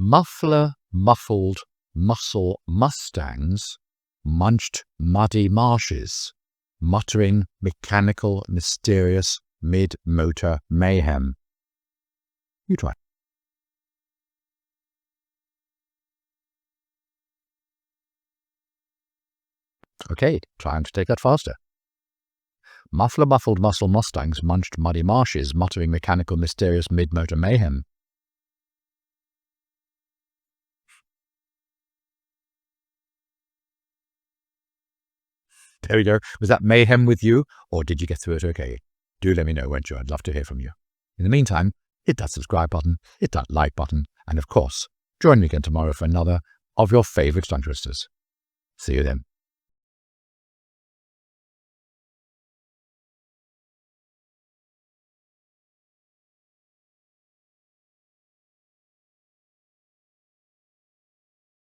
Muffler-muffled muscle mustangs, munched muddy marshes, muttering mechanical, mysterious, mid-motor mayhem. You try. Okay, trying to take that faster. Muffler-muffled muscle mustangs, munched muddy marshes, muttering mechanical, mysterious, mid-motor mayhem. There we go. Was that mayhem with you, or did you get through it okay? Do let me know, won't you? I'd love to hear from you. In the meantime, hit that subscribe button, hit that like button, and of course, join me again tomorrow for another of your favourite tongue twisters. See you then.